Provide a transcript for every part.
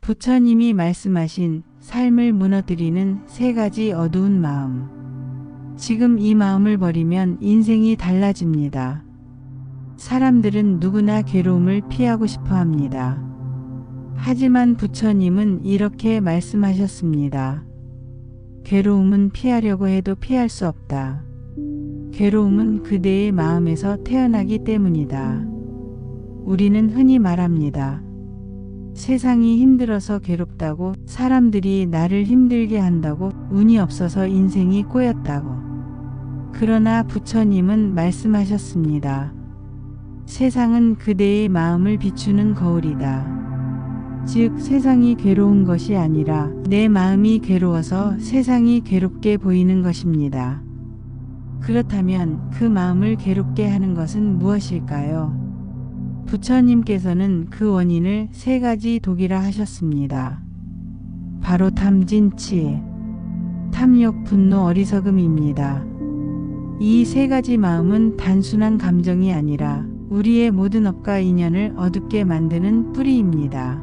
부처님이 말씀하신 삶을 무너뜨리는 세 가지 어두운 마음. 지금 이 마음을 버리면 인생이 달라집니다. 사람들은 누구나 괴로움을 피하고 싶어 합니다. 하지만 부처님은 이렇게 말씀하셨습니다. 괴로움은 피하려고 해도 피할 수 없다. 괴로움은 그대의 마음에서 태어나기 때문이다. 우리는 흔히 말합니다. 세상이 힘들어서 괴롭다고, 사람들이 나를 힘들게 한다고, 운이 없어서 인생이 꼬였다고. 그러나 부처님은 말씀하셨습니다. 세상은 그대의 마음을 비추는 거울이다. 즉 세상이 괴로운 것이 아니라 내 마음이 괴로워서 세상이 괴롭게 보이는 것입니다. 그렇다면 그 마음을 괴롭게 하는 것은 무엇일까요? 부처님께서는 그 원인을 세 가지 독이라 하셨습니다. 바로 탐진치, 탐욕, 분노, 어리석음입니다. 이 세 가지 마음은 단순한 감정이 아니라 우리의 모든 업과 인연을 어둡게 만드는 뿌리입니다.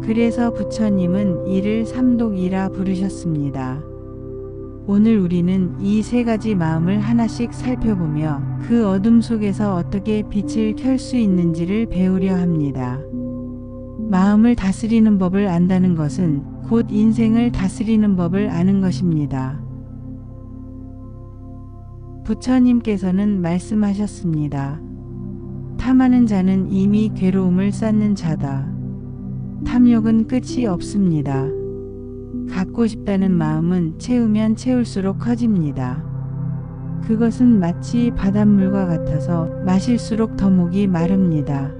그래서 부처님은 이를 삼독이라 부르셨습니다. 오늘 우리는 이 세 가지 마음을 하나씩 살펴보며 그 어둠 속에서 어떻게 빛을 켤 수 있는지를 배우려 합니다. 마음을 다스리는 법을 안다는 것은 곧 인생을 다스리는 법을 아는 것입니다. 부처님께서는 말씀하셨습니다. 탐하는 자는 이미 괴로움을 쌓는 자다. 탐욕은 끝이 없습니다. 갖고 싶다는 마음은 채우면 채울수록 커집니다. 그것은 마치 바닷물과 같아서 마실수록 더 목이 마릅니다.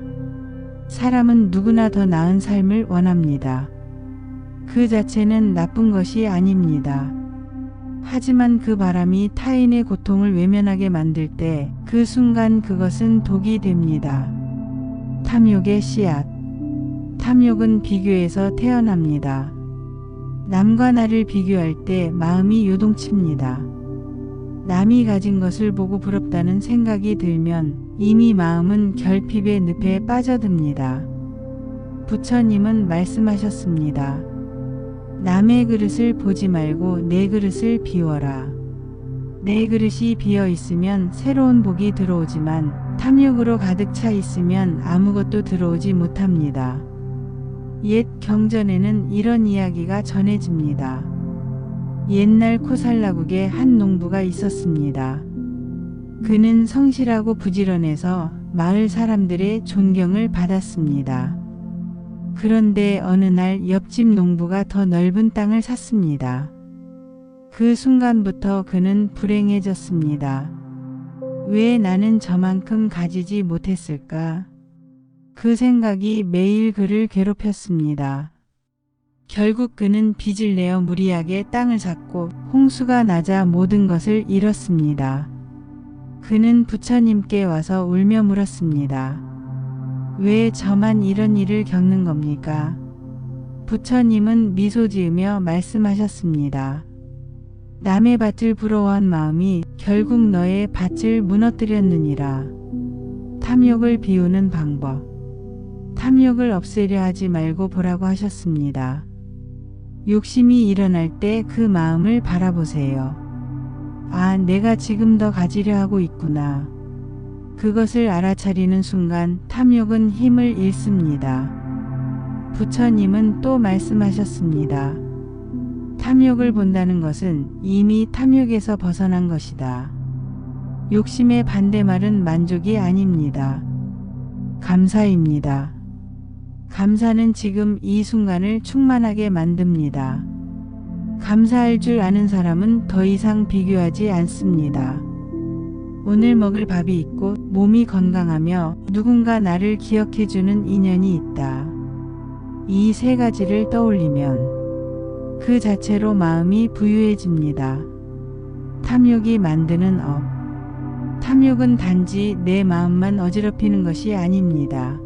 사람은 누구나 더 나은 삶을 원합니다. 그 자체는 나쁜 것이 아닙니다. 하지만 그 바람이 타인의 고통을 외면하게 만들 때 그 순간 그것은 독이 됩니다. 탐욕의 씨앗. 탐욕은 비교에서 태어납니다. 남과 나를 비교할 때 마음이 요동칩니다. 남이 가진 것을 보고 부럽다는 생각이 들면 이미 마음은 결핍의 늪에 빠져듭니다. 부처님은 말씀하셨습니다. 남의 그릇을 보지 말고 내 그릇을 비워라. 내 그릇이 비어 있으면 새로운 복이 들어오지만 탐욕으로 가득 차 있으면 아무것도 들어오지 못합니다. 옛 경전에는 이런 이야기가 전해집니다. 옛날 코살라국에 한 농부가 있었습니다. 그는 성실하고 부지런해서 마을 사람들의 존경을 받았습니다. 그런데 어느 날 옆집 농부가 더 넓은 땅을 샀습니다. 그 순간부터 그는 불행해졌습니다. 왜 나는 저만큼 가지지 못했을까? 그 생각이 매일 그를 괴롭혔습니다. 결국 그는 빚을 내어 무리하게 땅을 샀고 홍수가 나자 모든 것을 잃었습니다. 그는 부처님께 와서 울며 물었습니다. 왜 저만 이런 일을 겪는 겁니까? 부처님은 미소 지으며 말씀하셨습니다. 남의 밭을 부러워한 마음이 결국 너의 밭을 무너뜨렸느니라. 탐욕을 비우는 방법. 탐욕을 없애려 하지 말고 보라고 하셨습니다. 욕심이 일어날 때 그 마음을 바라보세요. 아, 내가 지금 더 가지려 하고 있구나. 그것을 알아차리는 순간 탐욕은 힘을 잃습니다. 부처님은 또 말씀하셨습니다. 탐욕을 본다는 것은 이미 탐욕에서 벗어난 것이다. 욕심의 반대말은 만족이 아닙니다. 감사입니다. 감사는 지금 이 순간을 충만하게 만듭니다. 감사할 줄 아는 사람은 더 이상 비교하지 않습니다. 오늘 먹을 밥이 있고 몸이 건강하며 누군가 나를 기억해주는 인연이 있다. 이 세 가지를 떠올리면 그 자체로 마음이 부유해집니다. 탐욕이 만드는 업. 탐욕은 단지 내 마음만 어지럽히는 것이 아닙니다.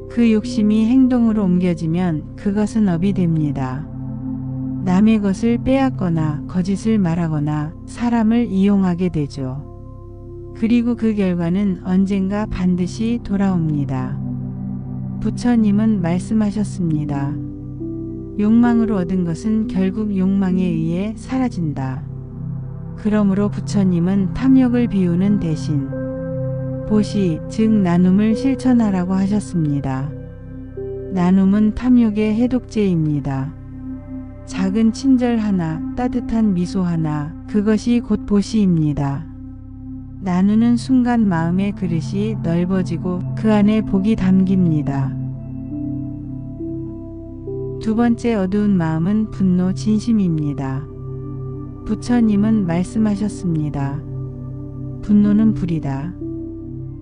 그 욕심이 행동으로 옮겨지면 그것은 업이 됩니다. 남의 것을 빼앗거나 거짓을 말하거나 사람을 이용하게 되죠. 그리고 그 결과는 언젠가 반드시 돌아옵니다. 부처님은 말씀하셨습니다. 욕망으로 얻은 것은 결국 욕망에 의해 사라진다. 그러므로 부처님은 탐욕을 비우는 대신 보시, 즉 나눔을 실천하라고 하셨습니다. 나눔은 탐욕의 해독제입니다. 작은 친절 하나, 따뜻한 미소 하나, 그것이 곧 보시입니다. 나누는 순간 마음의 그릇이 넓어지고 그 안에 복이 담깁니다. 두 번째 어두운 마음은 분노 진심입니다. 부처님은 말씀하셨습니다. 분노는 불이다.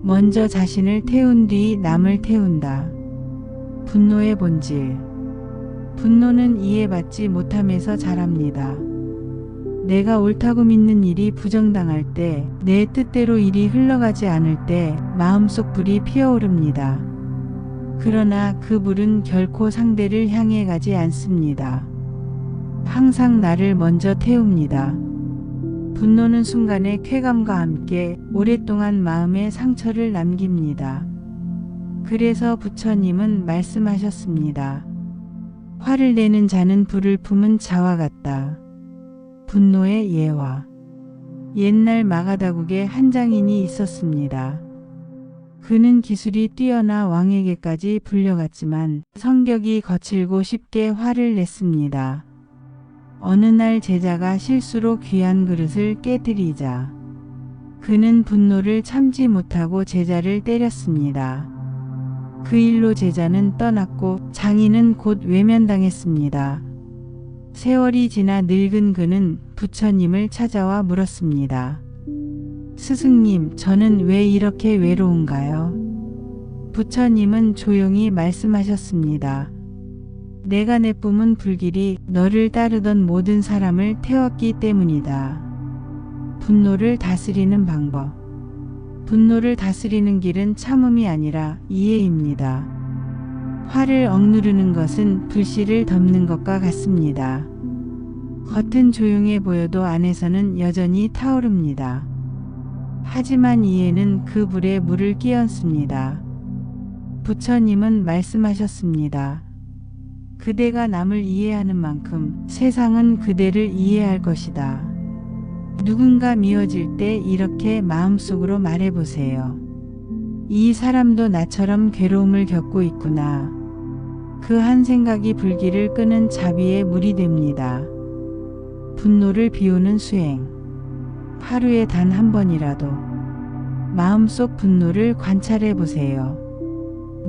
먼저 자신을 태운 뒤 남을 태운다. 분노의 본질. 분노는 이해받지 못함에서 자랍니다. 내가 옳다고 믿는 일이 부정당할 때, 내 뜻대로 일이 흘러가지 않을 때 마음속 불이 피어오릅니다. 그러나 그 불은 결코 상대를 향해 가지 않습니다. 항상 나를 먼저 태웁니다. 분노는 순간의 쾌감과 함께 오랫동안 마음에 상처를 남깁니다. 그래서 부처님은 말씀하셨습니다. 화를 내는 자는 불을 품은 자와 같다. 분노의 예화. 옛날 마가다국에 한 장인이 있었습니다. 그는 기술이 뛰어나 왕에게까지 불려갔지만 성격이 거칠고 쉽게 화를 냈습니다. 어느 날 제자가 실수로 귀한 그릇을 깨뜨리자 그는 분노를 참지 못하고 제자를 때렸습니다. 그 일로 제자는 떠났고 장인은 곧 외면당했습니다. 세월이 지나 늙은 그는 부처님을 찾아와 물었습니다. 스승님, 저는 왜 이렇게 외로운가요? 부처님은 조용히 말씀하셨습니다. 내가 내뿜은 불길이 너를 따르던 모든 사람을 태웠기 때문이다. 분노를 다스리는 방법. 분노를 다스리는 길은 참음이 아니라 이해입니다. 화를 억누르는 것은 불씨를 덮는 것과 같습니다. 겉은 조용해 보여도 안에서는 여전히 타오릅니다. 하지만 이해는 그 불에 물을 끼얹습니다. 부처님은 말씀하셨습니다. 그대가 남을 이해하는 만큼 세상은 그대를 이해할 것이다. 누군가 미워질 때 이렇게 마음속으로 말해보세요. 이 사람도 나처럼 괴로움을 겪고 있구나. 그 한 생각이 불길을 끄는 자비의 물이 됩니다. 분노를 비우는 수행. 하루에 단 한 번이라도 마음속 분노를 관찰해 보세요.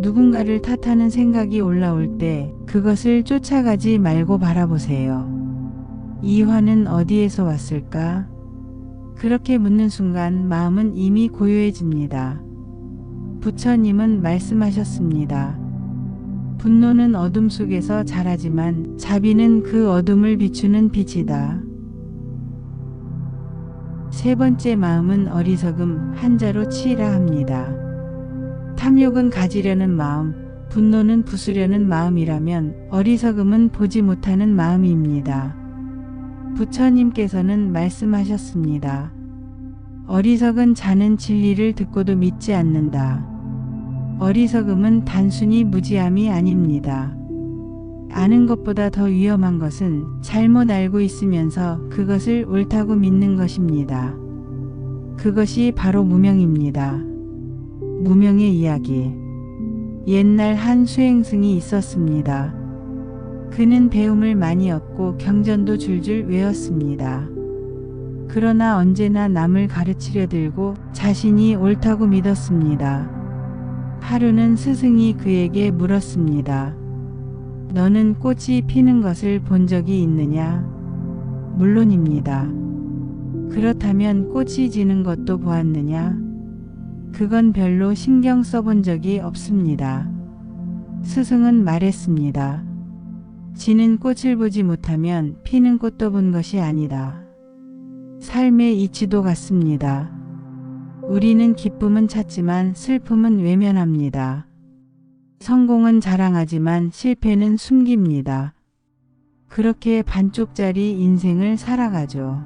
누군가를 탓하는 생각이 올라올 때 그것을 쫓아가지 말고 바라보세요. 이 화는 어디에서 왔을까? 그렇게 묻는 순간 마음은 이미 고요해집니다. 부처님은 말씀하셨습니다. 분노는 어둠 속에서 자라지만 자비는 그 어둠을 비추는 빛이다. 세 번째 마음은 어리석음, 한자로 치라 합니다. 탐욕은 가지려는 마음, 분노는 부수려는 마음이라면 어리석음은 보지 못하는 마음입니다. 부처님께서는 말씀하셨습니다. 어리석은 자는 진리를 듣고도 믿지 않는다. 어리석음은 단순히 무지함이 아닙니다. 아는 것보다 더 위험한 것은 잘못 알고 있으면서 그것을 옳다고 믿는 것입니다. 그것이 바로 무명입니다. 무명의 이야기. 옛날 한 수행승이 있었습니다. 그는 배움을 많이 얻고 경전도 줄줄 외웠습니다. 그러나 언제나 남을 가르치려 들고 자신이 옳다고 믿었습니다. 하루는 스승이 그에게 물었습니다. 너는 꽃이 피는 것을 본 적이 있느냐? 물론입니다. 그렇다면 꽃이 지는 것도 보았느냐? 그건 별로 신경 써본 적이 없습니다. 스승은 말했습니다. 지는 꽃을 보지 못하면 피는 꽃도 본 것이 아니다. 삶의 이치도 같습니다. 우리는 기쁨은 찾지만 슬픔은 외면합니다. 성공은 자랑하지만 실패는 숨깁니다. 그렇게 반쪽짜리 인생을 살아가죠.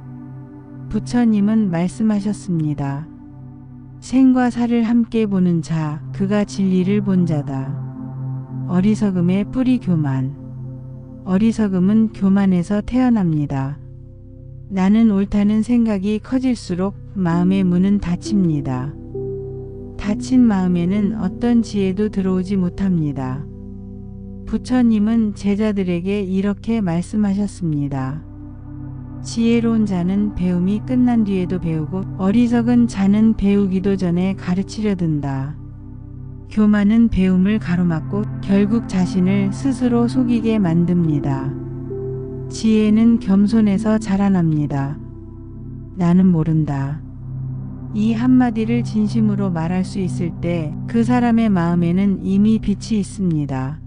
부처님은 말씀하셨습니다. 생과 사를 함께 보는 자, 그가 진리를 본 자다. 어리석음의 뿌리 교만. 어리석음은 교만에서 태어납니다. 나는 옳다는 생각이 커질수록 마음의 문은 닫힙니다. 닫힌 마음에는 어떤 지혜도 들어오지 못합니다. 부처님은 제자들에게 이렇게 말씀하셨습니다. 지혜로운 자는 배움이 끝난 뒤에도 배우고 어리석은 자는 배우기도 전에 가르치려 든다. 교만은 배움을 가로막고 결국 자신을 스스로 속이게 만듭니다. 지혜는 겸손에서 자라납니다. 나는 모른다. 이 한마디를 진심으로 말할 수 있을 때 그 사람의 마음에는 이미 빛이 있습니다.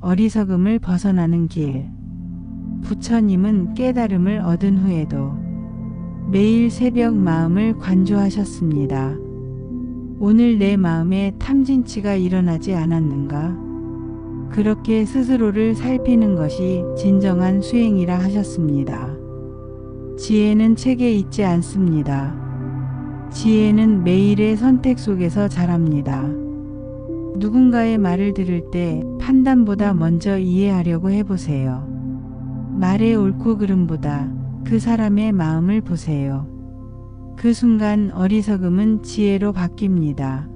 어리석음을 벗어나는 길. 부처님은 깨달음을 얻은 후에도 매일 새벽 마음을 관조하셨습니다. 오늘 내 마음에 탐진치가 일어나지 않았는가? 그렇게 스스로를 살피는 것이 진정한 수행이라 하셨습니다. 지혜는 책에 있지 않습니다. 지혜는 매일의 선택 속에서 자랍니다. 누군가의 말을 들을 때 판단보다 먼저 이해하려고 해보세요. 말의 옳고 그름보다 그 사람의 마음을 보세요. 그 순간 어리석음은 지혜로 바뀝니다.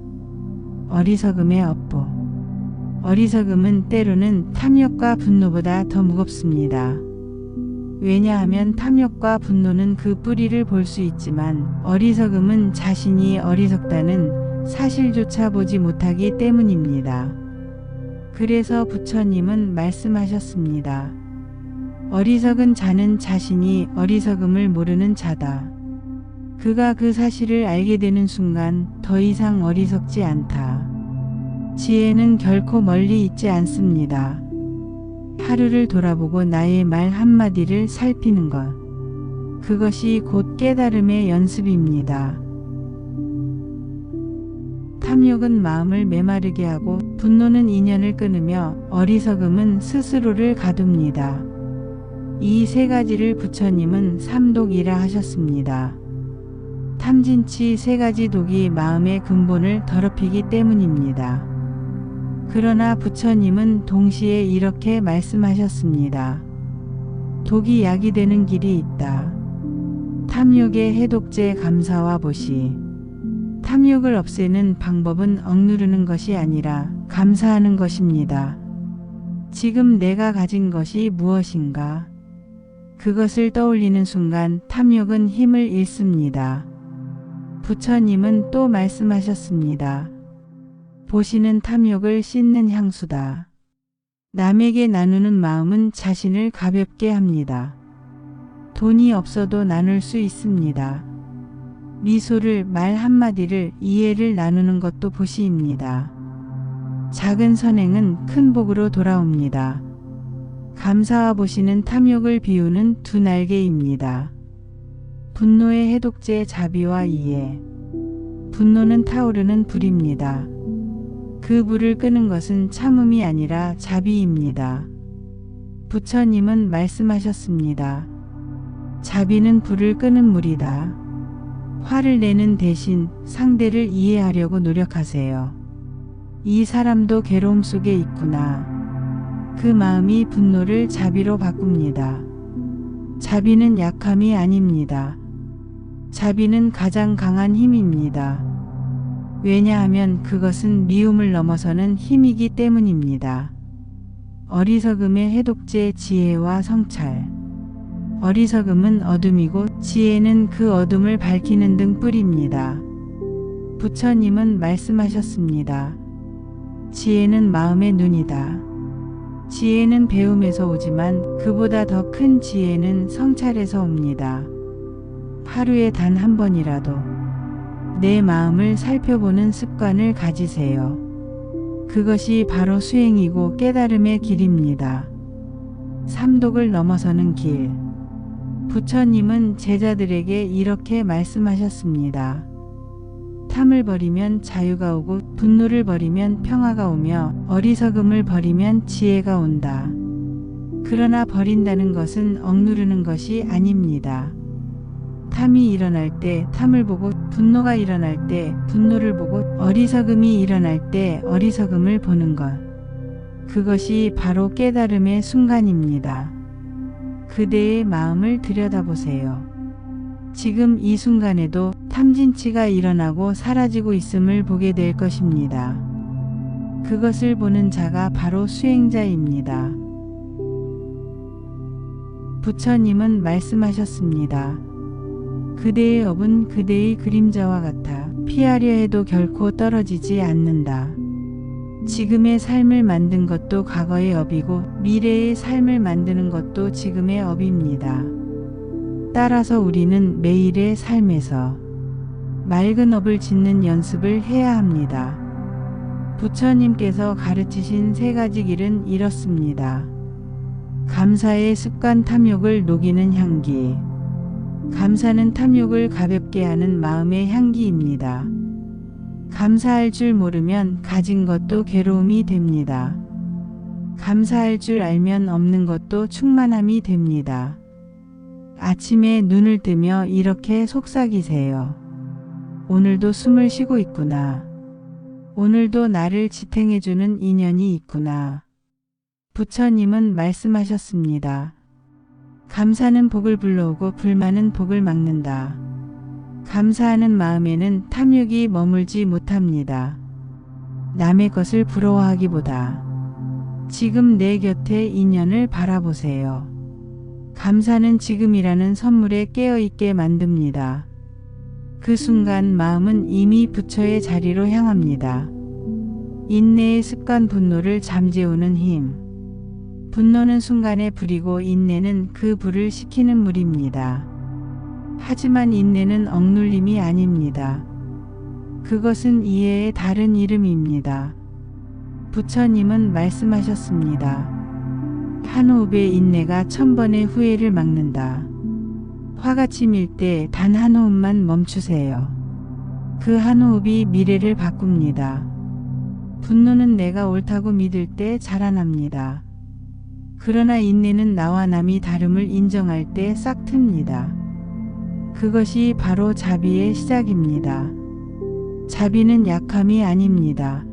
어리석음의 업보. 어리석음은 때로는 탐욕과 분노보다 더 무겁습니다. 왜냐하면 탐욕과 분노는 그 뿌리를 볼 수 있지만 어리석음은 자신이 어리석다는 사실조차 보지 못하기 때문입니다. 그래서 부처님은 말씀하셨습니다. 어리석은 자는 자신이 어리석음을 모르는 자다. 그가 그 사실을 알게 되는 순간 더 이상 어리석지 않다. 지혜는 결코 멀리 있지 않습니다. 하루를 돌아보고 나의 말 한마디를 살피는 것. 그것이 곧 깨달음의 연습입니다. 탐욕은 마음을 메마르게 하고 분노는 인연을 끊으며 어리석음은 스스로를 가둡니다. 이 세 가지를 부처님은 삼독이라 하셨습니다. 탐진치 세 가지 독이 마음의 근본을 더럽히기 때문입니다. 그러나 부처님은 동시에 이렇게 말씀하셨습니다. 독이 약이 되는 길이 있다. 탐욕의 해독제 감사와 보시. 탐욕을 없애는 방법은 억누르는 것이 아니라 감사하는 것입니다. 지금 내가 가진 것이 무엇인가? 그것을 떠올리는 순간 탐욕은 힘을 잃습니다. 부처님은 또 말씀하셨습니다. 보시는 탐욕을 씻는 향수다. 남에게 나누는 마음은 자신을 가볍게 합니다. 돈이 없어도 나눌 수 있습니다. 미소를, 말 한마디를, 이해를 나누는 것도 보시입니다. 작은 선행은 큰 복으로 돌아옵니다. 감사와 보시는 탐욕을 비우는 두 날개입니다. 분노의 해독제 자비와 이해. 분노는 타오르는 불입니다. 그 불을 끄는 것은 참음이 아니라 자비입니다. 부처님은 말씀하셨습니다. 자비는 불을 끄는 물이다. 화를 내는 대신 상대를 이해하려고 노력하세요. 이 사람도 괴로움 속에 있구나. 그 마음이 분노를 자비로 바꿉니다. 자비는 약함이 아닙니다. 자비는 가장 강한 힘입니다. 왜냐하면 그것은 미움을 넘어서는 힘이기 때문입니다. 어리석음의 해독제 지혜와 성찰. 어리석음은 어둠이고 지혜는 그 어둠을 밝히는 등불입니다. 부처님은 말씀하셨습니다. 지혜는 마음의 눈이다. 지혜는 배움에서 오지만 그보다 더 큰 지혜는 성찰에서 옵니다. 하루에 단 한 번이라도 내 마음을 살펴보는 습관을 가지세요. 그것이 바로 수행이고 깨달음의 길입니다. 삼독을 넘어서는 길. 부처님은 제자들에게 이렇게 말씀하셨습니다. 탐을 버리면 자유가 오고 분노를 버리면 평화가 오며 어리석음을 버리면 지혜가 온다. 그러나 버린다는 것은 억누르는 것이 아닙니다. 탐이 일어날 때 탐을 보고 분노가 일어날 때 분노를 보고 어리석음이 일어날 때 어리석음을 보는 것. 그것이 바로 깨달음의 순간입니다. 그대의 마음을 들여다보세요. 지금 이 순간에도 탐진치가 일어나고 사라지고 있음을 보게 될 것입니다. 그것을 보는 자가 바로 수행자입니다. 부처님은 말씀하셨습니다. 그대의 업은 그대의 그림자와 같아 피하려 해도 결코 떨어지지 않는다. 지금의 삶을 만든 것도 과거의 업이고 미래의 삶을 만드는 것도 지금의 업입니다. 따라서 우리는 매일의 삶에서 맑은 업을 짓는 연습을 해야 합니다. 부처님께서 가르치신 3가지 길은 이렇습니다. 감사의 습관, 탐욕을 녹이는 향기. 감사는 탐욕을 가볍게 하는 마음의 향기입니다. 감사할 줄 모르면 가진 것도 괴로움이 됩니다. 감사할 줄 알면 없는 것도 충만함이 됩니다. 아침에 눈을 뜨며 이렇게 속삭이세요. 오늘도 숨을 쉬고 있구나. 오늘도 나를 지탱해주는 인연이 있구나. 부처님은 말씀하셨습니다. 감사는 복을 불러오고 불만은 복을 막는다. 감사하는 마음에는 탐욕이 머물지 못합니다. 남의 것을 부러워하기보다 지금 내 곁의 인연을 바라보세요. 감사는 지금이라는 선물에 깨어있게 만듭니다. 그 순간 마음은 이미 부처의 자리로 향합니다. 인내의 습관, 분노를 잠재우는 힘. 분노는 순간의 불이고 인내는 그 불을 식히는 물입니다. 하지만 인내는 억눌림이 아닙니다. 그것은 이해의 다른 이름입니다. 부처님은 말씀하셨습니다. 한 호흡의 인내가 1000번의 후회를 막는다. 화가 치밀 때 단 한 호흡만 멈추세요. 그 한 호흡이 미래를 바꿉니다. 분노는 내가 옳다고 믿을 때 자라납니다. 그러나 인내는 나와 남이 다름을 인정할 때 싹 틉니다. 그것이 바로 자비의 시작입니다. 자비는 약함이 아닙니다.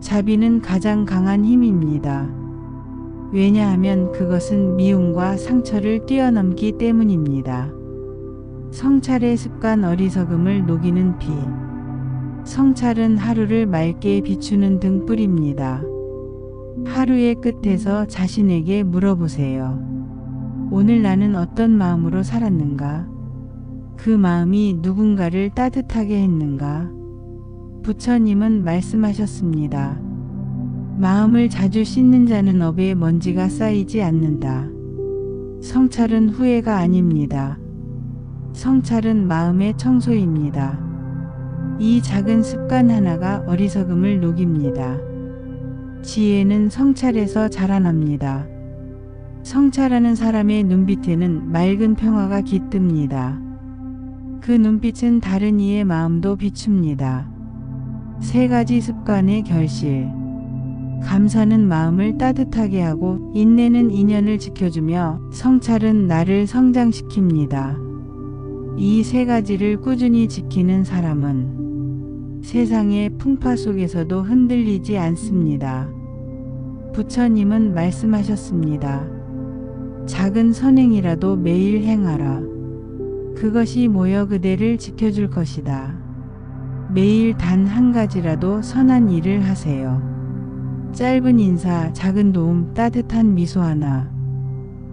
자비는 가장 강한 힘입니다. 왜냐하면 그것은 미움과 상처를 뛰어넘기 때문입니다. 성찰의 습관, 어리석음을 녹이는 비. 성찰은 하루를 맑게 비추는 등불입니다. 하루의 끝에서 자신에게 물어보세요. 오늘 나는 어떤 마음으로 살았는가? 그 마음이 누군가를 따뜻하게 했는가? 부처님은 말씀하셨습니다. 마음을 자주 씻는 자는 업에 먼지가 쌓이지 않는다. 성찰은 후회가 아닙니다. 성찰은 마음의 청소입니다. 이 작은 습관 하나가 어리석음을 녹입니다. 지혜는 성찰에서 자라납니다. 성찰하는 사람의 눈빛에는 맑은 평화가 깃듭니다. 그 눈빛은 다른 이의 마음도 비춥니다. 3가지 습관의 결실. 감사는 마음을 따뜻하게 하고 인내는 인연을 지켜주며 성찰은 나를 성장시킵니다. 이 3가지를 꾸준히 지키는 사람은 세상의 풍파 속에서도 흔들리지 않습니다. 부처님은 말씀하셨습니다. 작은 선행이라도 매일 행하라. 그것이 모여 그대를 지켜줄 것이다. 매일 단 한 가지라도 선한 일을 하세요. 짧은 인사, 작은 도움, 따뜻한 미소 하나.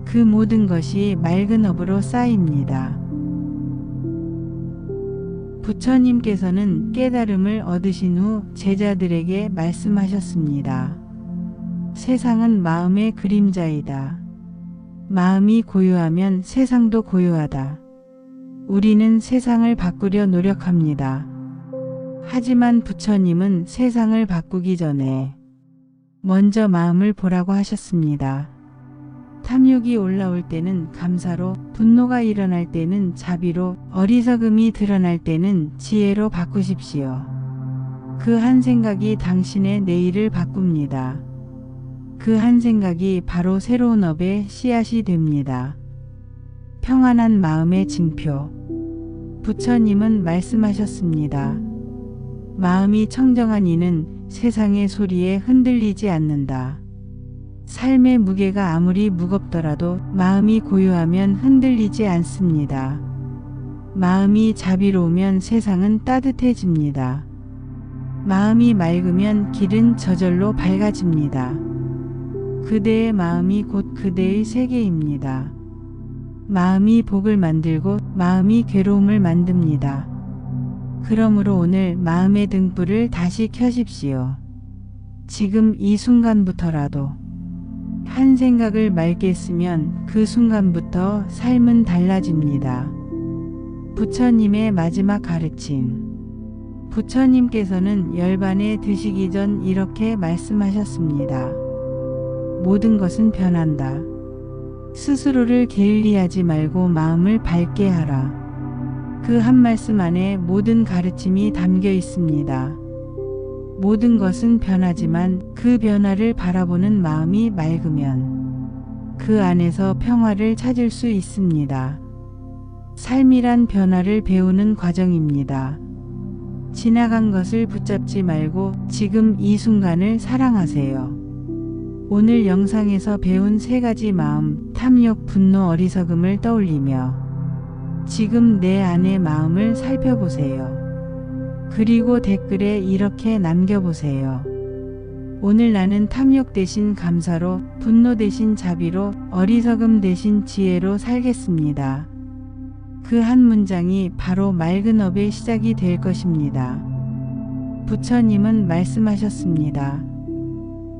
그 모든 것이 맑은 업으로 쌓입니다. 부처님께서는 깨달음을 얻으신 후 제자들에게 말씀하셨습니다. 세상은 마음의 그림자이다. 마음이 고요하면 세상도 고요하다. 우리는 세상을 바꾸려 노력합니다. 하지만 부처님은 세상을 바꾸기 전에 먼저 마음을 보라고 하셨습니다. 탐욕이 올라올 때는 감사로, 분노가 일어날 때는 자비로, 어리석음이 드러날 때는 지혜로 바꾸십시오. 그 한 생각이 당신의 내일을 바꿉니다. 그 한 생각이 바로 새로운 업의 씨앗이 됩니다. 평안한 마음의 징표. 부처님은 말씀하셨습니다. 마음이 청정한 이는 세상의 소리에 흔들리지 않는다. 삶의 무게가 아무리 무겁더라도 마음이 고요하면 흔들리지 않습니다. 마음이 자비로우면 세상은 따뜻해집니다. 마음이 맑으면 길은 저절로 밝아집니다. 그대의 마음이 곧 그대의 세계입니다. 마음이 복을 만들고 마음이 괴로움을 만듭니다. 그러므로 오늘 마음의 등불을 다시 켜십시오. 지금 이 순간부터라도 한 생각을 맑게 쓰면 그 순간부터 삶은 달라집니다. 부처님의 마지막 가르침. 부처님께서는 열반에 드시기 전 이렇게 말씀하셨습니다. 모든 것은 변한다. 스스로를 게을리하지 말고 마음을 밝게 하라. 그 한 말씀 안에 모든 가르침이 담겨 있습니다. 모든 것은 변하지만 그 변화를 바라보는 마음이 맑으면 그 안에서 평화를 찾을 수 있습니다. 삶이란 변화를 배우는 과정입니다. 지나간 것을 붙잡지 말고 지금 이 순간을 사랑하세요. 오늘 영상에서 배운 3가지 마음, 탐욕, 분노, 어리석음을 떠올리며 지금 내 안의 마음을 살펴보세요. 그리고 댓글에 이렇게 남겨보세요. 오늘 나는 탐욕 대신 감사로, 분노 대신 자비로, 어리석음 대신 지혜로 살겠습니다. 그 한 문장이 바로 맑은 업의 시작이 될 것입니다. 부처님은 말씀하셨습니다.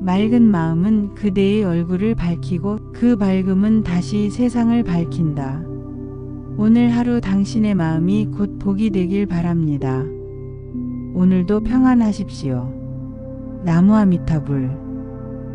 맑은 마음은 그대의 얼굴을 밝히고 그 밝음은 다시 세상을 밝힌다. 오늘 하루 당신의 마음이 곧 복이 되길 바랍니다. 오늘도 평안하십시오. 나무아미타불.